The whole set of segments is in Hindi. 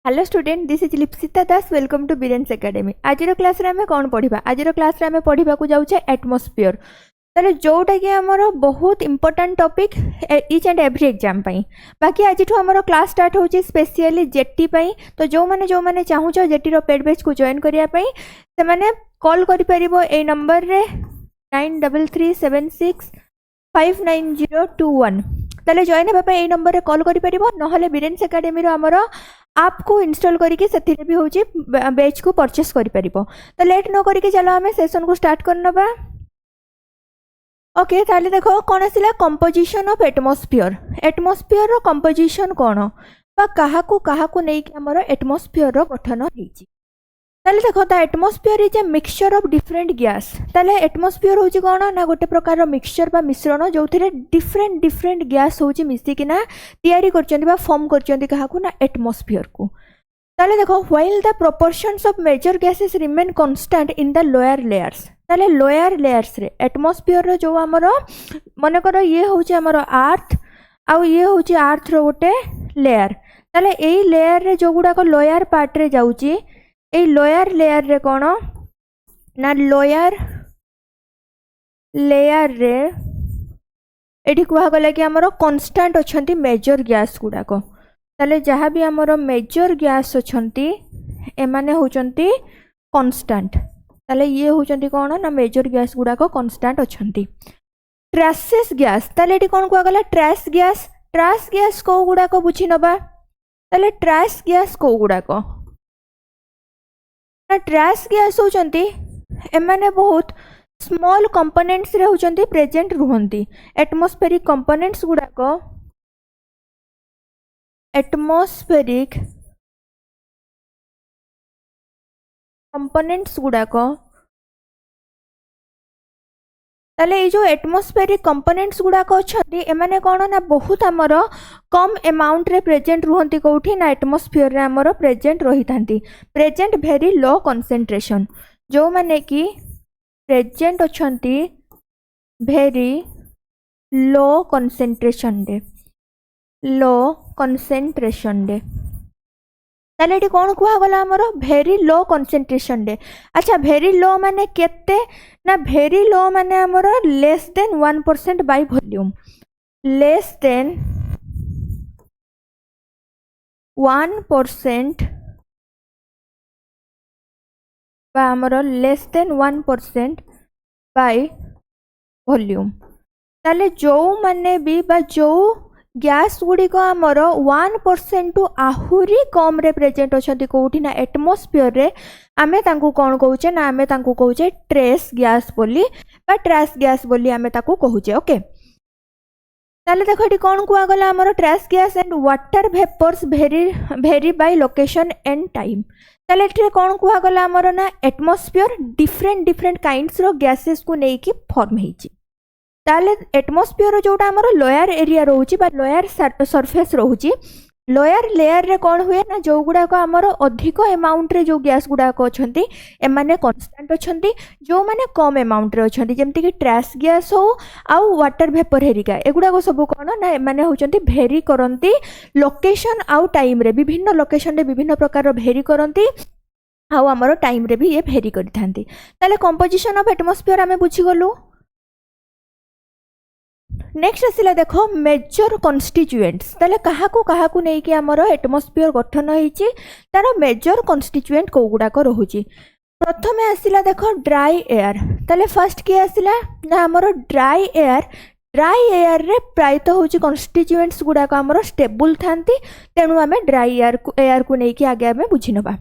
Hello student, this is Lipsita Das. Welcome to Biren's Academy. आज क्लास रे आमे कौन पढ़िबा? आज क्लास रे आमे पढ़िबा को जाउछे एटमॉस्फेयर। ताले जोटा कि हमरो बहुत important topic each and every exam पई। बाकी आज हमरो क्लास स्टार्ट होची स्पेशली जेटी पई। तो जो माने चाहूछो जेटी रो पेड बैच को जॉइन करिया पई से माने कॉल करि परिबो ए नंबर रे 9336590021। ताले जॉइन हेबा पई ए नंबर रे कॉल करि परिबो, नहले बीरेन्स एकेडमी रो हमरो आप को इंस्टॉल करके से भी होची बैच को परचेस करि परिबो। तो लेट न करके चलो हमें सेशन को स्टार्ट करनबा। ओके, ताले देखो कोन आसिला कंपोजिशन ऑफ एटमॉस्फेयर। एटमॉस्फेयर रो कंपोजिशन कोन बा काहाकू नै कि हमर एटमॉस्फेयर रो गठन हेची। ताले देखो the atmosphere is a mixture of different gas. ताले एटमॉस्फेयर होची कोन ना गोटे प्रकार रो मिक्सचर बा मिश्रण जोथिरे डिफरेंट गैस होची मिसी कि ना तयारी करचंदी बा फॉर्म करचंदी काहाकू ना एटमॉस्फेयर को। ताले देखो while the proportions of major gases remain constant in the lower layers. ताले लोअर लेयर्स रे एटमॉस्फेयर रो जो हमरो माने करो ये होची हमरो अर्थ आ ये होची अर्थ रो गोटे लेयर। ताले एई लेयर रे जो गुडा को लोअर पार्ट रे जाउची, ए लोअर लेयर रे कोन ना लोअर लेयर रे एठी कुहा गला कि हमरो कांस्टेंट अछंती मेजर गैस गुडा को। ताले जहाँ भी हमरो मेजर गैस अछंती ए माने होचंती कांस्टेंट। ताले ये होचंती कोन ना मेजर गैस गुडा को कांस्टेंट अछंती। ट्रेसेस गैस, ताले एठी कोन कुहा गला ट्रेस गैस। ट्रेस गैस को गुडा को बुझी नबा। ताले ट्रेस गैस को गुडा को ना ट्रेस गैस होचंती ए माने बहुत स्मॉल कंपोनेंट्स रे होचंती प्रेजेंट रुहंती। एटमॉस्फेरिक कंपोनेंट्स गुडा को एटमॉस्फेरिक कंपोनेंट्स गुडा को ताले ये जो एटमॉस्फेरिक कंपोनेंट्स गुडा को अछंती ए माने कोन ना बहुत हमरो कम अमाउंट रे प्रेजेंट रुहंती कोठी ना एटमॉस्फेयर रे हमरो प्रेजेंट रही थांती। प्रेजेंट वेरी लो कंसंट्रेशन, जो माने कि प्रेजेंट अछंती वेरी लो कंसंट्रेशन डे, लो कंसंट्रेशन डे। ताले एटी कोन कुहा गला हमरो वेरी लो कंसंट्रेशन डे। अच्छा, वेरी लो माने केते ना वेरी लो माने हमरो less than 1% by volume. Less than 1% बा हमरो लेस देन 1% बाय वॉल्यूम। ताले जो माने भी बा जो गैस गुडी को हमरो 1% टू आहुरी कम रे प्रेजेंट अछंती कोठी ना एटमॉस्फेयर रे, आमे तांकू कोन कहूचे ना आमे तांकू कहूचे ट्रेस गैस बोली बा ट्रेस गैस बोली आमे ताकू कहूचे। ओके, ताले देखो एटी कोन कुआ गला हमरो trace gas and water vapours vary by location and time. ताले एटी कोन कुआ गला हमरो ना एटमॉस्फेयर डिफरेंट काइंड्स रो गैसेस को नै कि फॉर्म हेची। ताले एटमॉस्फेयर जोटा हमरो लोअर एरिया रहउची बा लोअर सरफेस रहउची, लोअर लेयर रे कोन हुए ना जो गुडा को हमरो अधिक अमाउंट रे जो गैस गुडा को अछंती ए माने कांस्टेंट अछंती, जो माने कम अमाउंट रे अछंती जेमति कि ट्रेस गैस हो आ वाटर वेपर हेरिका एगुडा को सब कोन ना माने होचंती भेरी करंती लोकेशन आ टाइम रे। विभिन्न लोकेशन रे विभिन्न प्रकार रो भेरी करंती आ हमरो टाइम रे भी ये भेरी करिथांती। ताले कंपोजिशन ऑफ एटमॉस्फेयर हमें बुझी गलु। नेक्स्ट आसिला देखो मेजर कन्स्टिट्यूएंट्स। ताले काहाकू नै कि हमरो एटमॉस्फेयर गठन होईची, तारो मेजर कन्स्टिट्यूएंट को गुडा को रहउची। प्रथमे आसिला देखो ड्राई एयर। ताले फर्स्ट की आसिला ना हमरो ड्राई एयर। ड्राई एयर रे प्रायत होची कन्स्टिट्यूएंट्स गुडा को हमरो स्टेबल थांती, तेनु हमें ड्राई एयर को नै कि आगे हमें बुझी नबा।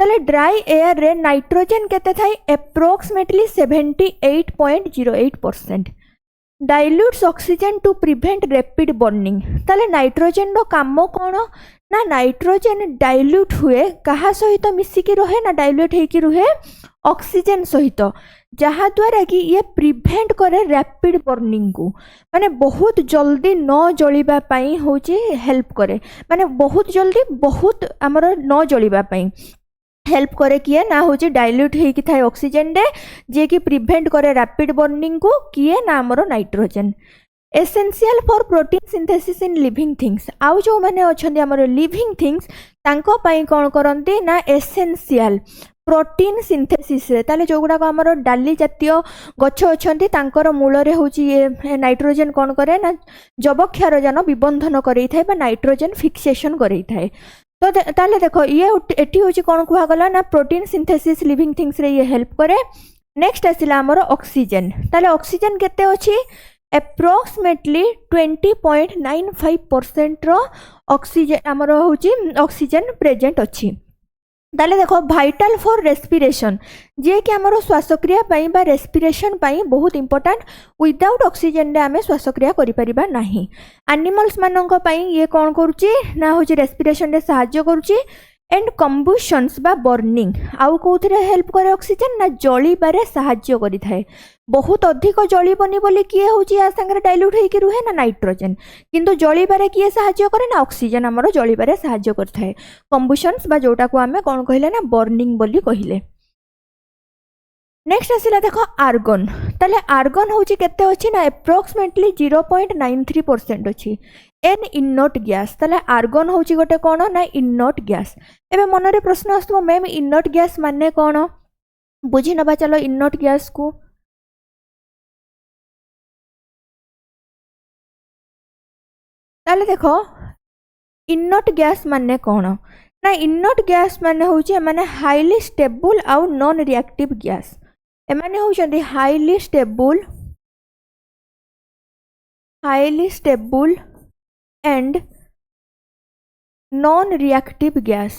ताले ड्राई एयर रे नाइट्रोजन केते थाई approximately 78.08%। Dilutes oxygen to prevent rapid burning. ताले नाइट्रोजन रो काम कोन ना नाइट्रोजन डाइल्यूट हुए कहा सहित मिसिकी रहे ना डाइल्यूट हेकी रहे ऑक्सीजन सहित, जहा द्वारा कि ये प्रिवेंट करे रैपिड बर्निंग को, माने बहुत जल्दी न जलिबा पई होची हेल्प करे, माने बहुत जल्दी बहुत हमरो न जलिबा पई हेल्प करे किए ना होची डाइल्यूट हेकी थाए ऑक्सीजन डे, जे कि प्रिवेंट करे रैपिड बर्निंग को किए ना हमरो nitrogen. Essential for protein synthesis in living things. आउ जो माने अछंदी हमर लिविंग थिंग्स तांको पई कोन करंती ना एसेंशियल प्रोटीन सिंथेसिस रे ताले जो गुडा हमर डाली जातीय गछ अछंती तांकर मूल रे होची ये नाइट्रोजन कोन करे ना जबक्षारजन विबंधन करई थाए बा नाइट्रोजन फिक्सेशन करई थाए। तो ताले देखो ये एठी होची कोन कुहा गला ना प्रोटीन सिंथेसिस लिविंग थिंग्स रे ये हेल्प करे। नेक्स्ट आसिला हमर ऑक्सीजन ताले ऑक्सीजन केते अछि अप्रोक्सीमेटली 20.95% रो ऑक्सीजन हमर होची ऑक्सीजन प्रेजेंट अछि। ताले देखो भाइटल फॉर रेस्पिरेशन जे कि हमर श्वासक्रिया पई बा रेस्पिरेशन पई बहुत इंपोर्टेंट विदाउट ऑक्सीजन रे हमें श्वासक्रिया करि परिबा नाही। एनिमल्स मानन पई ये कोन करूची ना होची रेस्पिरेशन रे सहाय्य करूची एंड कंबुशंस बा बर्निंग आउ कोथरे हेल्प करे ऑक्सीजन ना जळी बारे सहाय्य करि थाए। बहुत अधिक जळी बनी बोली किए होची आ संगे डाइल्यूट हे कि रुहे ना नाइट्रोजन किंतु जळी बारे किए सहाय्य करे ना ऑक्सीजन हमरो जळी बारे सहाय्य करथाए। कंबुशंस बा जोटा को हमें कोन कहिले ना बर्निंग बोली कहिले। नेक्स्ट आसिला देखो आर्गन ताले आर्गन होची केते अछि ना अप्रोक्सीमेटली 0.93% अछि एन इनर्ट गैस ताले आर्गन होची गोटे कोन ना इनर्ट गैस। एबे मन रे प्रश्न आस्तबो मैम इनर्ट गैस माने कोन बुझी नबा चलो इनर्ट गैस को। ताले देखो इनर्ट गैस माने कोन ना इनर्ट गैस माने होची माने हाईली स्टेबल आउ नॉन रिएक्टिव गैस एमाने होचंदी highly stable and non reactive gas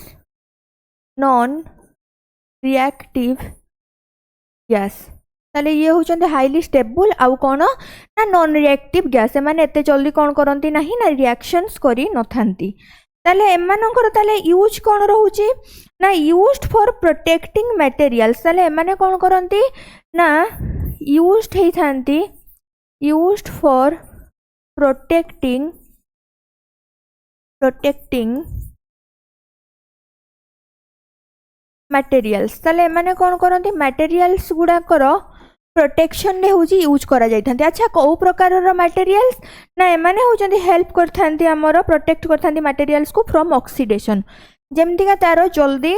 ताले ये होचंदी हाईली स्टेबल आउ कोन ना नॉन रिएक्टिव गैस एमाने एते जल्दी कोन करंती नाही ना रिएक्शंस करी नथांती। ताले एमानंकर ताले यूज कोन रहउची ना यूज्ड फॉर प्रोटेक्टिंग मटेरियल्स ताले एमाने कोन करंती ना यूज्ड हेई थांती यूज्ड फॉर प्रोटेक्टिंग मटेरियल्स ताले एमाने कोन करंती मटेरियल्स गुडा करो प्रोटेक्शन रे होची यूज करा जाई थांती। अच्छा को प्रकार रो मटेरियल्स ना एमाने होचंदी हेल्प कर थांती हमरो प्रोटेक्ट कर थांती मटेरियल्स को फ्रॉम ऑक्सीडेशन जेमती का तारो जल्दी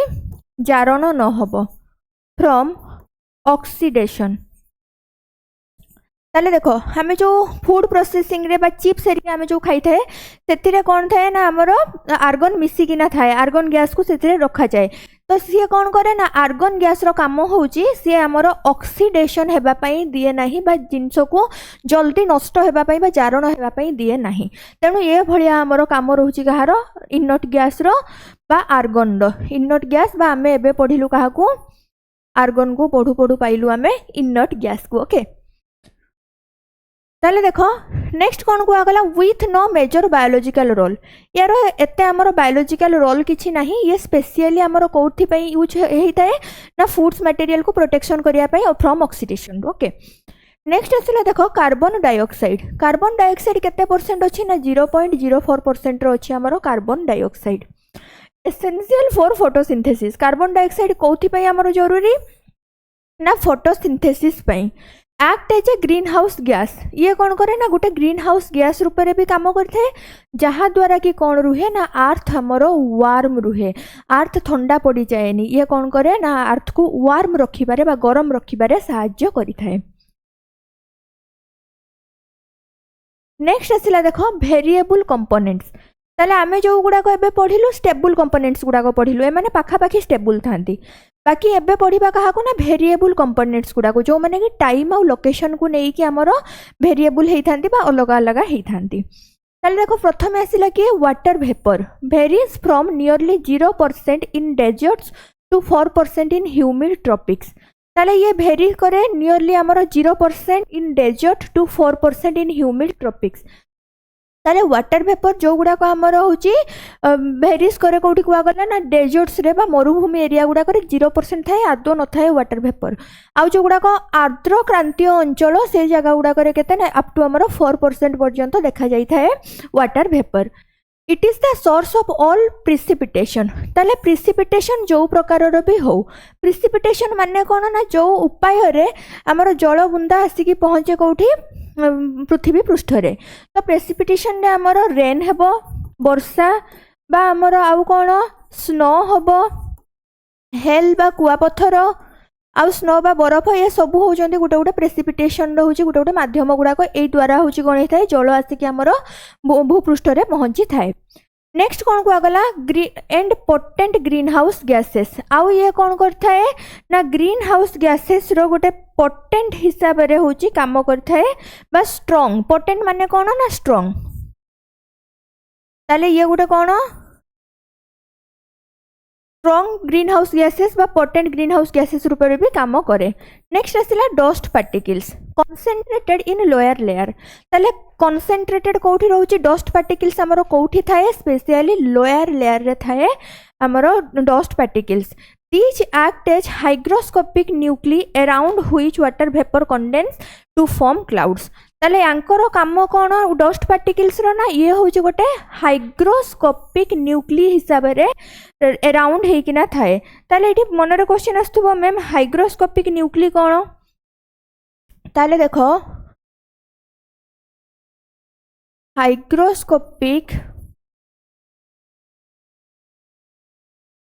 जारण न होबो फ्रॉम ऑक्सीडेशन। ताले देखो हमें जो फूड प्रोसेसिंग रे बा चिप्स एरिया हमें जो खाई थाए सेतिरे कोन थाए ना हमरो आर्गन मिसी किना थाए आर्गन गैस को सेतिरे रखा जाए। तो सी कोन करे ना आर्गन गैस रो काम होउची सी हमरो ऑक्सीडेशन हेबा पई दिए नाही बा जिंस को जल्दी नष्ट हेबा पई बा जारण हेबा पई दिए नाही। तेनु ये भलिया हमरो काम रहउची कहारो इनर्ट गैस रो बा आर्गन रो इनर्ट गैस बा हमें एबे पढिलु काहाकू आर्गन को पढु पाइलु हमें इनर्ट गैस को। ओके ताले देखो नेक्स्ट कोन को आगला with no major biological role यार एते हमरो बायोलॉजिकल रोल किछि नाही ये स्पेशली हमरो कोथि पई यूज हेई थाए ना फूड्स मटेरियल को प्रोटेक्शन करिया पई फ्रॉम ऑक्सीडेशन। ओके नेक्स्ट आसिला देखो कार्बन डाइऑक्साइड केते परसेंट अछि ना 0.04% रो अछि हमरो carbon dioxide essential for photosynthesis. Carbon dioxide कोथि पई हमरो जरूरी ना फोटोसिंथेसिस पई act as a greenhouse gas ये कौन करे ना गोटे ग्रीन हाउस गैस रूप में भी काम करते जहाँ द्वारा कि कौन रुहे ना अर्थ हमर वार्म रुहे अर्थ ठंडा पड़ी जाएनी ये कौन करे ना अर्थ को वार्म रखिबारे बा गरम रखिबारे सहाय्य करिथाए। नेक्स्ट आसिला देखो वेरिएबल कंपोनेंट्स ताले आमे जो गुडा को एबे पढिलु स्टेबल कंपोनेंट्स गुडा को पढिलु ए माने पाखा पाखी स्टेबल थांती बाकी एबे पढिबा कहा को ना वेरिएबल कंपोनेंट्स गुडा को जो माने कि टाइम और लोकेशन को नेई कि हमरो वेरिएबल हेई थांती बा अलग अलग हेई थांती। ताले देखो प्रथम आसिला कि water vapour varies from nearly 0% in deserts to 4% in humid tropics ताले ये वेरी करे नियरली हमरो 0% in desert to 4% in humid tropics. ताले वाटर वेपर जो गुडा को हमर होची वेरीज करे कोठी कुआ गला ना डेजर्ट्स रे बा मरुभूमि एरिया गुडा करे 0% थाए आदो न थाए वाटर वेपर आ जो गुडा को आर्द्र क्रांतीय अंचल से जगह गुडा करे केते ना अप टू हमर 4% पर्यंत देखा जाई थाए water vapour. It is the source of all precipitation ताले प्रिसिपिटेशन जो प्रकार रो भी हो प्रिसिपिटेशन माने कोन ना जो उपाय रे हमर जल बुंदा आसी की पहुंचे कोठी पृथ्वी पृष्ठ रे तो प्रेसिपिटेशन रे हमर रेन हेबो वर्षा बा हमर आउ कोन स्नो हम हेल बा कुआपथर आउ स्नो बा बरफ ये सब होउछन्ती गोटे गोटे प्रेसिपिटेशन रोचे गोटे गोटे माध्यम गुड़ाक यही द्वारा हूँ कौन होता है जल आसिक आमर भूपृष्ठ में पहुँची थाए। नेक्स्ट कौन कहगला and potent greenhouse gases आउ ये कौन करता है ना ग्रीन हाउस गैसेस रो गोटे पोटेंट हिसाब रे होची काम करता है बा स्ट्रॉन्ग पोटेंट माने कौन ना स्ट्रॉन्ग ताले ये गोटे कौन स्ट्रॉन्ग ग्रीन हाउस गैसेस बा पोटेंट ग्रीन हाउस गैसेस रूप में भी काम करे। नेक्स्ट आसिला dust particles concentrated in lower layer ताले कॉन्सेंट्रेटेड कोठी रहउची डस्ट पार्टिकल्स हमरो कोठी थाए स्पेशली लोअर लेयर रे थाए हमरो dust particles these act as hygroscopic nuclei around which water vapor condense to form clouds ताले यांकर काम कौन डस्ट पार्टिकल्स रो ना ये हूँ गोटे हाइग्रोस्कोपिक न्यूक्ली हिसाब रे अराउंड होकिना थाए ताले ये मन रे क्वेश्चन आसुव मैम हाइग्रोस्कोपिक न्यूक्ली कौन ताले देखो हाइग्रोस्कोपिक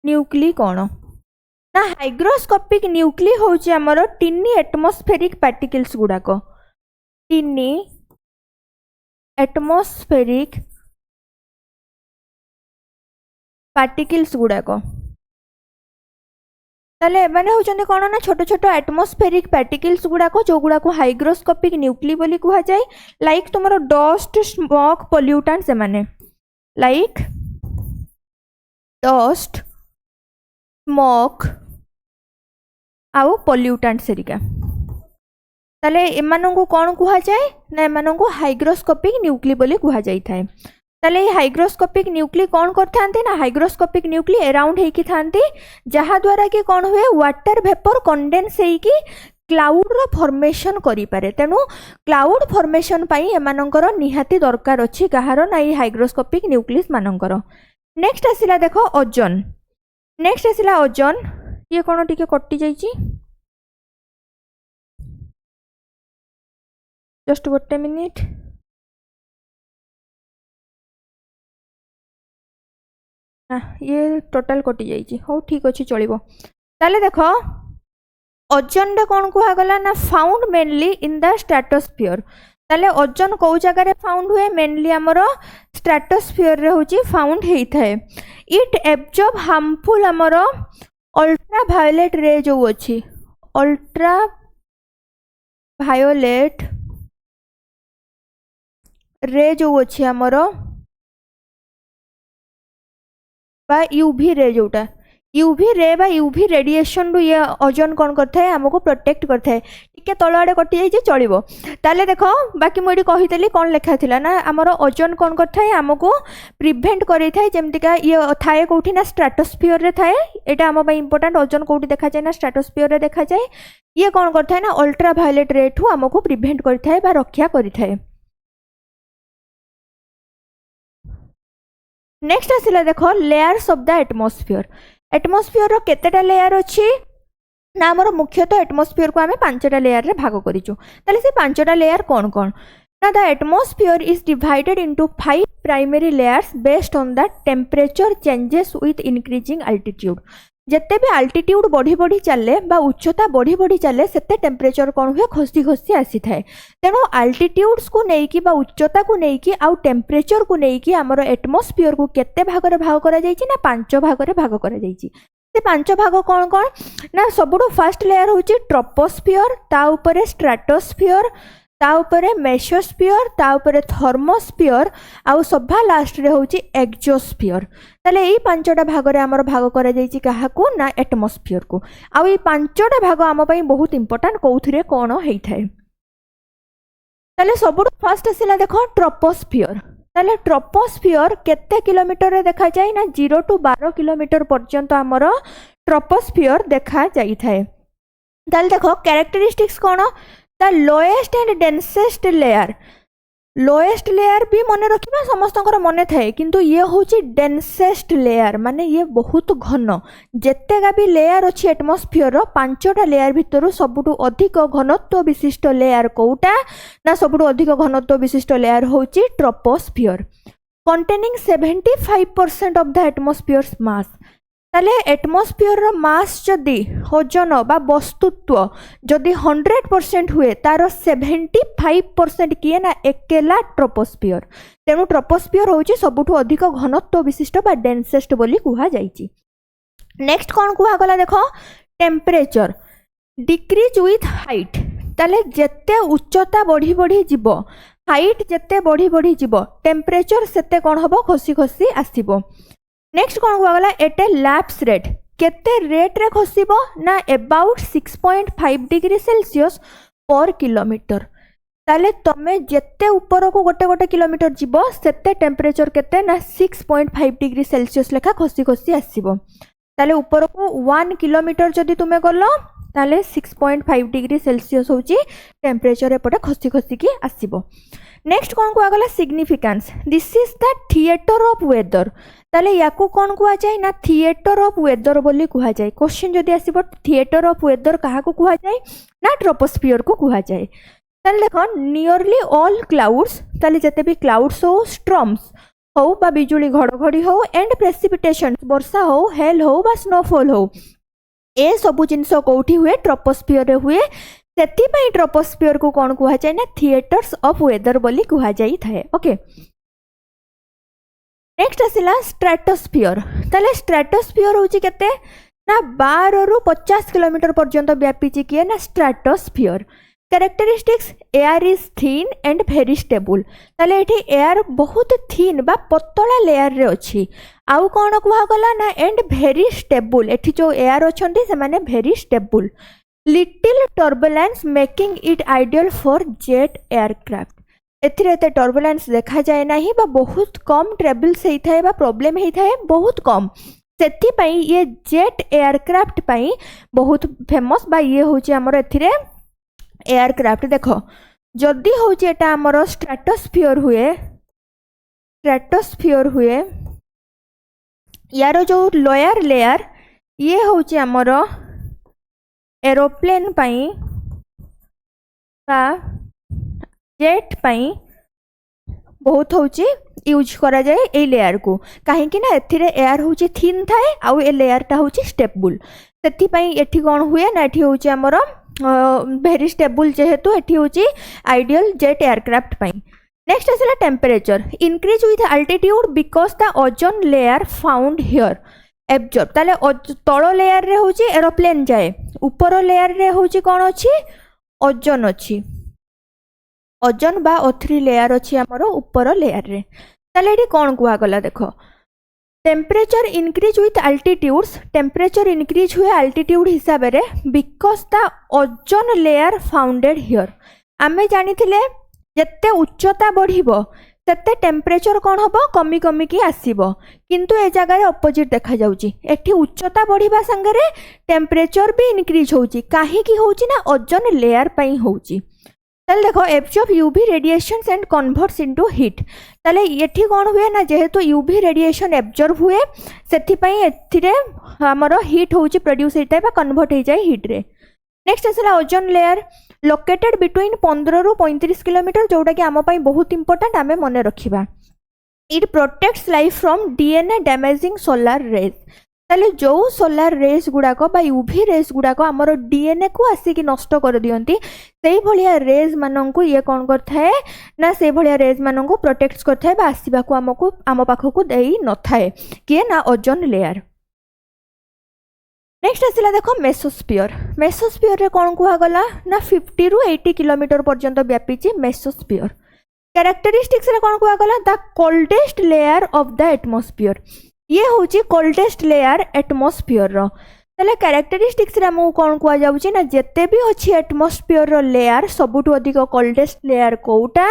न्यूक्ली कौन ना हाइग्रोस्कोपिक न्यूक्ली हूँ आमर टिनी एटमॉस्फेरिक पार्टिकल्स गुड़ाक टिनी एटमॉस्फेरिक पार्टिकल्स गुड़ाक ताले माने होचंदी कोन ना छोट छोट एटमॉस्फेरिक पार्टिकल्स गुड़ाक जो गुड़ाक हाइग्रोस्कोपिक न्यूक्ली बोली कुहा जाय लाइक तुमरो डस्ट स्मोक पोल्यूटेंट से माने लाइक डस्ट स्मोक आउ पोल्यूटेंट सेरिका ताले एमानंगु कोन कुहा जाय ना एमानंगु हाइग्रोस्कोपिक न्यूक्ली बोली कुहा जाय थाए ताले हाइग्रोस्कोपिक न्यूक्ली कौन करथांते ना हाइग्रोस्कोपिक न्यूक्ली अराउंड हेकी थांती जहा द्वारा कि कौन हुए वाटर वेपर कंडेंस हेकी क्लाउड रो फॉर्मेशन करि पारे तेनु क्लाउड फॉर्मेशन पई एमानंकर निहाती दरकार अछि कहारो ना ई हाइग्रोस्कोपिक न्यूक्लियस मानंकर। नेक्स्ट आसिला देखो ओजोन नेक्स्ट आसिला ओजोन ये कौन टिके कटि जाइछि जस्ट गोटे मिनिट ये टोटाल कटि जाइछि हो ठीक अछि चलिबो ताले देखो ओजोन रे कोन कुहा गला ना found mainly in the stratosphere ताले ओजोन को जगह रे फाउंड हुए मेनली हमरो स्ट्रेटोस्फियर रे होछि फाउंड हेई थाए इट एब्जॉर्ब हार्मफुल हमरो अल्ट्रा वायोलेट रे जो अछि अल्ट्रा वायोलेट रे जो अछि हमरो बा यूवी रे जोटा यूवी रे बा यूवी रेडिएशन रु ये ओजोन कौन करता है हमको प्रोटेक्ट करता है टिके तल आड़े कटि जाइए चलो ताले देखो बाकी मुझे कही कौन लिखा थिला ना आमर ओजोन कौन करता है हमको प्रिभेंट करें जमतीका ये थाए कौटी ना स्ट्रेटोस्फियर रे थाए यहाँ आम इंपोर्टाट ओजोन कौटी देखा जाए ना स्ट्रेटोस्फियर रे देखा जाए ये कौन करता है ना अल्ट्रा वायोलेट रे ठू हमको प्रिभेंट करता है रक्षा करें। नेक्स्ट आसिला देखो layers of the atmosphere atmosphere रो केतेटा लेयर अछि ना हमर मुख्यतः एटमॉस्फियर को आमे पांचटा लेयर रे भाग करिचो ताले से पांचटा लेयर कोन कोन ना the atmosphere is divided into 5 primary layers based on the temperature changes with increasing altitude जिते भी अल्टीट्यूड बढ़ी बढ़ी चले बा उच्चता बढ़ी बढ़ी चले सेते टेम्परेचर कौन हुए खसी खसी आसी थाए तेणु अल्टीट्यूड्स को लेकिन बा उच्चता को लेकिन आउ टेम्परेचर को लेकिन आमर एटमॉस्फियर को केते भाग रे भाग करा जायछि ना 5 भाग रे भाग करा जायछि से 5 भाग कौन कौन ना सबुठु फर्स्ट लेयर होछि ट्रोपोस्फियर ता ऊपर स्ट्रेटोस्फियर ता ऊपर मेसोस्फियर ता ऊपर थर्मोस्फियर आउ सभा लास्ट रे होछि एक्सोस्फियर ताले एई 5टा भाग रे हमर भाग करा जायछि काहाकू ना एटमॉस्फियर को आउ एई 5टा भाग आम पई बहुत इंपोर्टेंट कोउथिरे कोन हेई थाए ताले सबुठु फर्स्ट आसिला देखो ट्रोपोस्फियर ताले ट्रोपोस्फियर केते किलोमीटर रे देखा जाय ना 0 टू 12 किलोमीटर पर्यंत हमर ट्रोपोस्फियर देखा जाई थाए ताले देखो characteristics cone the lowest and densest layer भी मन रखा समस्त मन थाए किंतु ये हूँ डेंसेस्ट लेयर माने ये बहुत घन जितेगा भी लेयर अच्छी एटमॉस्फियर 5टा लेयर भितर सबुठु अधिक घनत्व विशिष्ट लेयर कोटा ना सबुठु अधिक घनत्व विशिष्ट लेयर हूँ troposphere containing 75% of the atmosphere's mass. ताले एटमोस्फियर रो मास जदि ओजन बा वस्तुत्व जदि 100% हुए तार 75% किए ना एकेला ट्रोपोस्फियर। तेणु ट्रोपोस्फियर होची सबुठु अधिक घनत्व विशिष्ट बा डेंसेस्ट बोली कुहा जाईची। नेक्स्ट कौन कुहा गला देखो टेम्परेचर डिक्रीज विथ हाइट। ताले जेते उच्चता बढ़ी बढ़ी जीव हाइट जेते बढ़ी बढ़ी जीव टेम्परेचर सेते कौन हबो खसी खसी आसीबो। नेक्स्ट कौन कुआगला एट ए लैप्स रेट केते रेट रे खसिबो ना अबाउट 6.5 डिग्री सेल्सियस पर किलोमीटर। ताले तमे जेते ऊपर को गोटे गोटे किलोमीटर जीवो सेते टेम्परेचर केते ना 6.5 डिग्री सेल्सियस लेखा खसी खसी आसीबो। ताले ऊपर को 1 किलोमीटर जदि तुमे गलो ताले 6.5 डिग्री सेल्सियस होची टेम्परेचर एपटे खसी खसी की आसीबो। नेक्स्ट कौन कुआगला significance this is the theatre of weather. ताले याकू कौन कुआ जाए ना थिएटर ऑफ वेदर बोली कुआ जाए। क्वेश्चन जदि आसीबो थिएटर ऑफ वेदर कहा को कुआ जाए ना ट्रोपोस्फियर को कुआ जाए। ताले देखो नियरली ऑल क्लाउड्स ताले जते भी क्लाउड्स हो स्ट्रम्स हो बा बिजुली घड़घड़ी हो एंड प्रेसिपिटेशन वर्षा हो हेल हो बा स्नोफॉल हो ए सबु जिनस कोठी हुए ट्रोपोस्फियर रे हुए। सेति ट्रोपोस्फियर को कौन कुहा जाए ना थिएटर्स ऑफ वेदर बोली कुहा जाई थाए। ओके नेक्स्ट आसिला स्ट्रेटोस्फियर। ताले स्ट्रेटोस्फियर होची केते ना 12 रु 50 किलोमीटर पर्यंत व्यापीची किए ना stratosphere. Characteristics air is thin and very stable. ताले एठी एयर बहुत थिन बा पतला लेयर रे अछि। आउ कौन कुहा गला ना एंड वेरी स्टेबल एठी जो एयर अछंती से माने very stable. Little turbulence making it ideal for jet aircraft. एते टर्बुलेंस देखा जाए ना बा बहुत कम ट्रेवल्स होता है बा प्रॉब्लम होता है बहुत कम। से ये जेट एयरक्राफ्ट पाई बहुत फेमस बा ये हूँ आमर ए एयरक्राफ्ट। देख जदि हूँ एटा आमर स्ट्रेटोस्फियर हुए यार जो लोअर लेयर ये हूँ आमर एरोप्लेन पाई बा जेट पाई बहुत होची यूज करा जाए ए लेयर को कहीं ना एथिरे एयर होची थिन थाए आउ ए लेयर टा होची स्टेबल। सेति पई एठी कोन हुए ना एठी होची हमर वेरी स्टेबल जेहेतु एठी होची आइडियल जेट एयरक्राफ्ट पई। नेक्स्ट आसला temperature increase with altitude because the ozone layer found here absorb. ताले तळ लेयर रे होची एरोप्लेन जाए ऊपर लेयर रे होची कोन अछि ओजोन अछि ओजोन बा O3 लेयर अछि हमर ऊपर लेयर रे। ताले एठी कोन कुआ गला देखो temperature increase with altitudes temperature increase हुए अल्टीट्यूड हिसाब रे because the ozone layer founded here. आमे जानिथिले जत्ते उच्चता बढ़िबो तत्ते टेम्परेचर कौन हम कमी कमी की आसीबो किंतु ए जगह अपोजिट देखा जाउची। एठी उच्चता बढ़िबा संगे टेम्परेचर भी इंक्रीज होउची काहे की होउची ना ओजोन लेयर पई होउची। ताले देखो absorb UV radiations and converts into heat. ताले एठी कौन हुए ना जेहेतु यूवी रेडिएशन एब्जॉर्ब हुए सेथि पई एथिरे हमरो हीट होउची प्रोड्यूस हेता बा कन्वर्ट हे जाय हीट रे। नेक्स्ट आसला ओजोन लेयर लोकेटेड बिटवीन 15 रु 35 किलोमीटर जोटा कि आम पाई बहुत इंपोर्टेंट आमे मने रखिबा। It protects life from DNA damaging solar rays. ताले जो सोलार रेज गुड़ाक बा यूवी रेज गुड़ाक आमर डीएनए को आसिक नष्ट कर दियंती सेही भलिया रेज माननकु ये कोन करथाए ना सेही भलिया रेज माननकु प्रोटेक्ट्स करथाए बा आसीबाकु आम पाखकु देई नथाए किए ना ओजोन लेयर। नेक्स्ट आसला देखो मेसोस्फियर। मेसोस्फियर रे कौन कुहा गला ना 50 रु 80 किलोमीटर पर्यंत व्यापीची मेसोस्फियर। कैरेक्टरिस्टिक्स रे कौन कुहा गला the coldest layer of the atmosphere. ये होची कोल्डेस्ट लेयर एटमॉस्फियर रो। तले कैरेक्टरिस्टिक्स रे हमहु कौन कुहा जाउची ना जेते भी अछि एटमॉस्फियर रो लेयर सबुठु अधिक कोल्डेस्ट लेयर कोउटा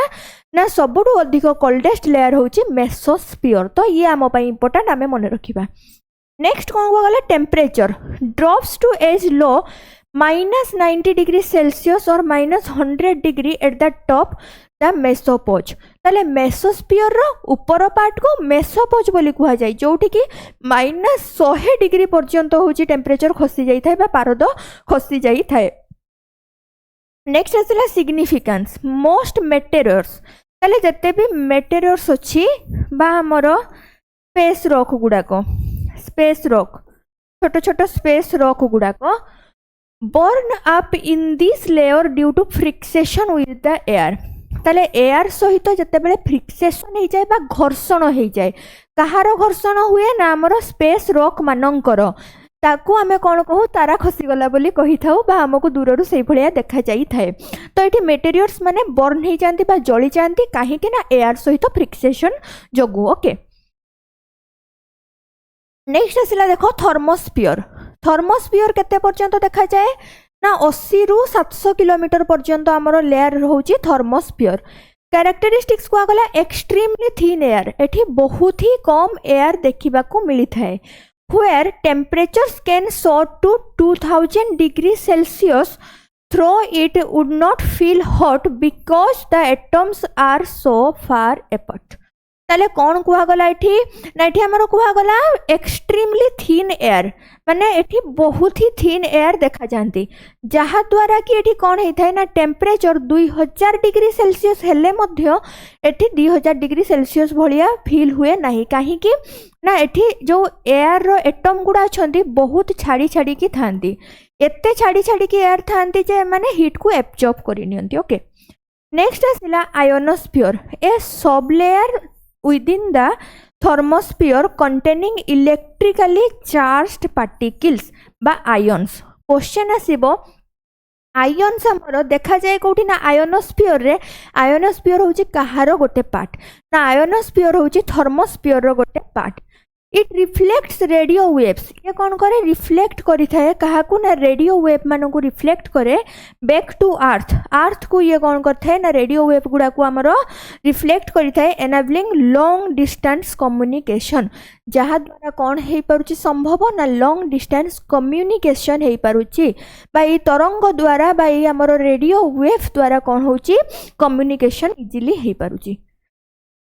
ना सबुठु अधिक कोल्डेस्ट लेयर होची मेसोस्फियर। तो ये आम पई इंपोर्टेंट आमे मने रखिबा। नेक्स्ट कौन को गला temperature drops to as low -90 degree Celsius और -100 degree at the top the mesopause. ताले मेसोस्फियर रो ऊपर पार्ट को मेसोपोज बोली कुहा जाय जोठी कि -100 डिग्री पर्यंत होची टेम्परेचर खसी जाई थाए बा पारद खसी जाई थाए। नेक्स्ट आसला सिग्निफिकेंस मोस्ट मेटेरियल्स। ताले जते भी मेटेरियल्स अच्छी बा हमर स्पेस रॉक गुड़ाक स्पेस रॉक छोट छोट स्पेस रॉक गुड़ाक burn up in this layer due to friction with the air ताले एयर सहित जते बेले फ्रिक्सेशन हो जाए बा घर्षण हो जाए कहार घर्षण हुए ना हमर स्पेस रॉक मानकर ताकू आमे कौन कहू तारा खसीगला बोली कही थाउ बा हमको दूररू से भलिया देखा जाई थाए तो ये मेटेरियल्स माने बर्न हो जाती बा जली जाती कहीं ना एयर सहित फ्रिक्सेशन जोगु ओके नेक्स्ट आसला देखो थर्मोस्फियर थर्मोस्फियर केते पर्यंत देखा जाए ना 80 रु 700 किलोमीटर पर्यंत आमर लेयर रोचे थर्मोस्फियर कैरेक्टरिस्टिक्स को आगला एक्सट्रीमली थिन एयर एठी बहुत ही कम एयर देखा मिली थाए where temperatures can soar to 2000 degrees Celsius though it would not feel hot because the atoms are so far apart ताले कौन कुहागला एठी ना एठी हमरो कुहागला एक्सट्रीमली थिन एयर माने एठी बहुत ही थिन एयर देखा जानती जहा द्वारा कि एठी कौन हे थाए ना टेम्परेचर 2000 डिग्री सेल्सियस हेले मध्य एठी 2000 डिग्री सेल्सियस भलिया फील हुए नाही काहे कि ना एठी जो एयर रो एटम गुडा अछंती बहुत छाड़ी छाड़ी की थांती एते छाड़ी छाड़ी की एयर थांती जे माने हीट को एब्जॉर्ब करि नियंती ओके नेक्स्ट आसिला ionosphere a sublayer within the thermosphere containing electrically charged particles बा ions क्वेश्चन आसीबो आयन्स हमर देखा जाए कोठी ना आयोनोस्फियर रे आयोनोस्फियर होची कहारो गोटे पार्ट ना आयोनोस्फियर होची थर्मोस्फियर रो गोटे part it reflects radio waves ये कौन करे रिफ्लेक्ट करी थाए कहाकू ना रेडियो वेव मानू को रिफ्लेक्ट करे बैक टू अर्थ अर्थ को ये कौन करथाए ना रेडियो वेव गुडा को हमर रिफ्लेक्ट करी थाए एनेबलिंग लॉन्ग डिस्टेंस कम्युनिकेशन जहा द्वारा कौन हे परुची संभव ना लॉन्ग डिस्टेंस कम्युनिकेशन हे परुची बाई तरंग द्वारा बाई हमर रेडियो वेव द्वारा कौन होची कम्युनिकेशन इजीली हे परुची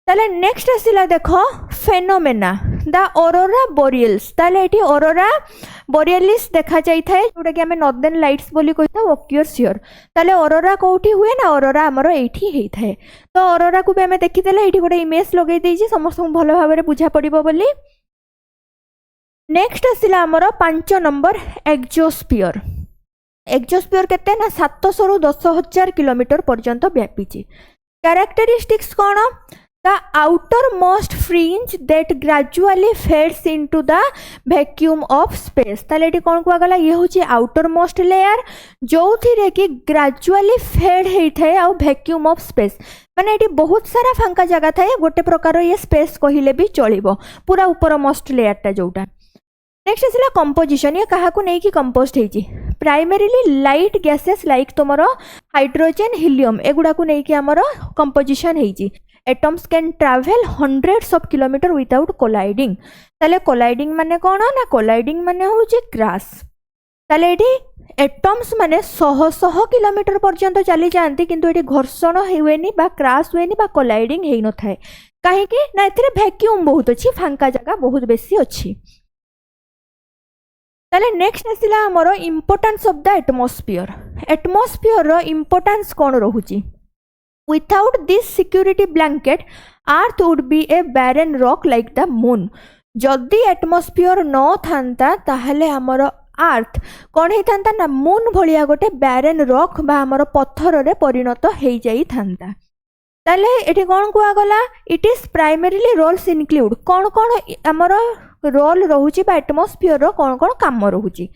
ताले नेक्स्ट आसिला देखो फेनोमेना द ऑरोरा बोरियल्स ताले एठी ऑरोरा बोरियलिस देखा जाई थाए जोटा कि हमें नॉर्दर्न लाइट्स बोली कहिता ओक्यूर्स हियर ताले ऑरोरा कोठी हुए ना ऑरोरा हमरो एठी हेई थाए तो ऑरोरा को भी हमें देखि देले एठी गोटे इमेज लगै देछि समस्त भलो भाबरे बुझा पड़िबो बोली नेक्स्ट आसिला हमरो 5 नंबर एक्सोस्फियर एक्सोस्फियर केते ना 700 रु 10000 किलोमीटर पर्यंत व्यापीछि कैरेक्टरिस्टिक्स कोन the outermost fringe that gradually fades into the vacuum of space ताले एटी कोन कुआ गला ये होची outermost layer जो थी रे कि gradually fade हेई थाए आ vacuum of space माने एटी बहुत सारा फांका जगह थाए गोटे प्रकार ये स्पेस कहिले भी चलिबो पूरा ऊपरमोस्ट लेयर टा जोटा नेक्स्ट आसिला कंपोजिशन ये कहा को नहीं कि कंपोस्ट हेची प्राइमरीली लाइट गैसेस लाइक तुमरो हाइड्रोजन हीलियम एगुडा को नहीं कि हमरो कंपोजिशन हेची atoms can travel hundreds of kilometres without colliding ताले कोलाइडिंग माने कोन ना कोलाइडिंग माने होची क्रैश ताले एटी एटम्स माने 100 किलोमीटर पर्यंत चली जाती किंतु एटी घर्षण हेवेनी बा क्रैश हुएनी बा कोलाइडिंग हेई न थाए काहे कि ना एथिरे वैक्यूम बहुत अछि फांका जगह बहुत बेसी अछि ताले नेक्स्ट आसिला हमरो इंपोर्टेंस ऑफ द एटमॉस्फियर रो इंपोर्टेंस कोन रहुची Without this security blanket, Earth would be a barren rock like the moon. जदि एटमॉस्फियर न थांता ताहले हमर अर्थ कौन ही थांता ना मून भलिया गोटे बैरन रॉक बा हमर पत्थर रे परिणत हेई जाई थांता ताले एठी कोन कुआ गला it is primarily roles include कौन कौन हमर रोल रहुची बा एटमॉस्फियर रो कौन कौन काम रहुची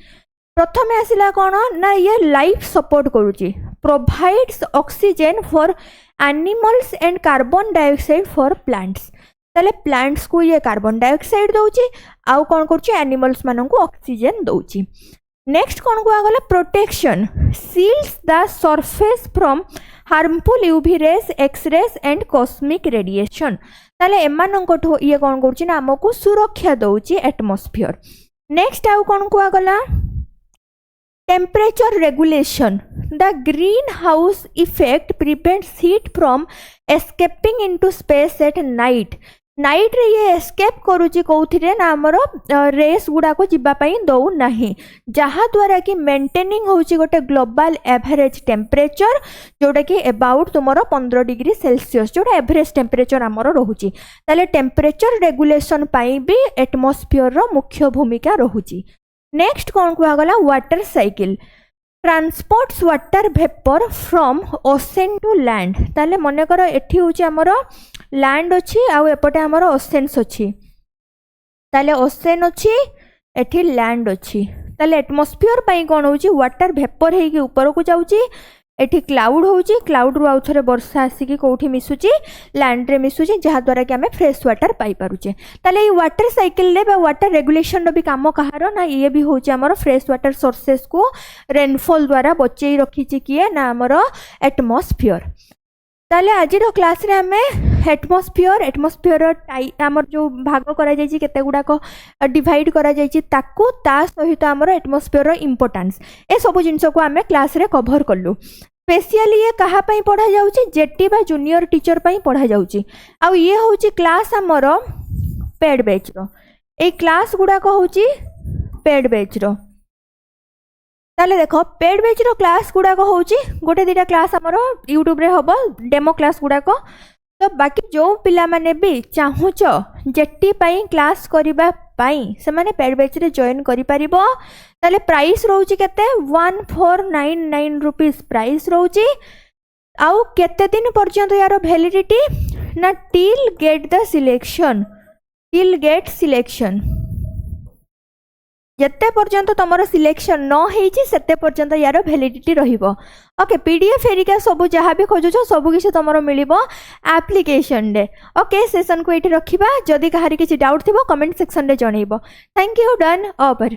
प्रथम आसिला कौन ना ये लाइफ सपोर्ट करूची provides oxygen for animals and carbon dioxide for plants ताले प्लांट्स को ये कार्बन डाइऑक्साइड दउची आउ कौन करूची एनिमल्स मानन को ऑक्सीजन दउची नेक्स्ट कौन को आगला protection seals the surface from harmful UV rays X rays and cosmic radiation ताले एमानन ये कौन करूची ना हमको सुरक्षा दउची एटमॉस्फियर नेक्स्ट आउ कौन को आगला temperature regulation the greenhouse effect prevents heat from escaping into space at night night रे ये एस्केप करूची कौथिरे ना हमर रेस गुडा को जिबा पई दउ नाही जहा द्वारा कि मेंटेनिंग होची गोटे ग्लोबल एवरेज टेम्परेचर जोटा कि अबाउट तुमरो 15 डिग्री सेल्सियस जोटा एवरेज टेम्परेचर हमर रहुची ताले टेम्परेचर रेगुलेशन पई भी एटमॉस्फेयर रो मुख्य भूमिका रहुची। नेक्स्ट कोन कुआ गला water cycle transports water vapour from ocean to land ताले मने करो एठी होची हमर लैंड अच्छी आउ एपटे आमर ओसेन्स अच्छी ताले ओसेन अच्छी एठी लैंड अच्छी ताले एटमॉस्फेयर पई कोन होची वाटर वेपर हे कि ऊपर को जाउची एठी क्लाउड होची क्लाउड रु आउ थरे वर्षा आसी कि कोठी मिसुची लैंड रे मिसुची जहा द्वारा कि हमें फ्रेश वाटर पाई पारुचे ताले ई वाटर साइकिल ले बा वाटर रेगुलेशन रो भी काम कहारो ना ये भी होची हमर फ्रेश वाटर सोर्सेस को रेनफॉल द्वारा बचेई रखीची किए ना हमर एटमॉस्फेयर। ताले आज क्लास रे हमें एटमॉस्फेयर आमर जो भाग करा जायछि केते गुडा को डिवाइड करा जायछि ताकू ता सहित आमर एटमॉस्फेयर इंपोर्टेंस ए सब जिंस को हमें क्लास रे कवर करलु। स्पेशली ये कहा पई पढ़ा जाउछि जेटी बा जूनियर टीचर पई पढ़ा जाउछि आ ये होछि क्लास आमर पेड बैच रो ए क्लास गुडा को होछि पेड बैच रो ताले देखो पेड बैच रो क्लास गुडा को होछि गोटे दिटा क्लास हमर यूट्यूब रे हबो डेमो क्लास गुडा को तो बाकी जो पिला माने भी चाहुच जेटी पई क्लास करिबा पई से माने पेड बैच रे जॉइन करि परिबो ताले प्राइस रहउछि केते 1499 रुपीस प्राइस रहउछि आउ केते दिन पर्यंत यार वैलिडिटी ना टिल गेट सिलेक्शन जत्ते पर्यंत तुमर सिलेक्शन न होईछि सेते पर्यंत यार वैलिडिटी रहिबो। ओके पीडीएफ हेरिका सब जहाँ भी खोजुछ सब किसी तुमर मिलिबो एप्लिकेशन रे। ओके सेशन को एठी रखिबा जदी कहारी किछि डाउट थिबो कमेंट सेक्शन रे जणैबो। Thank you done over.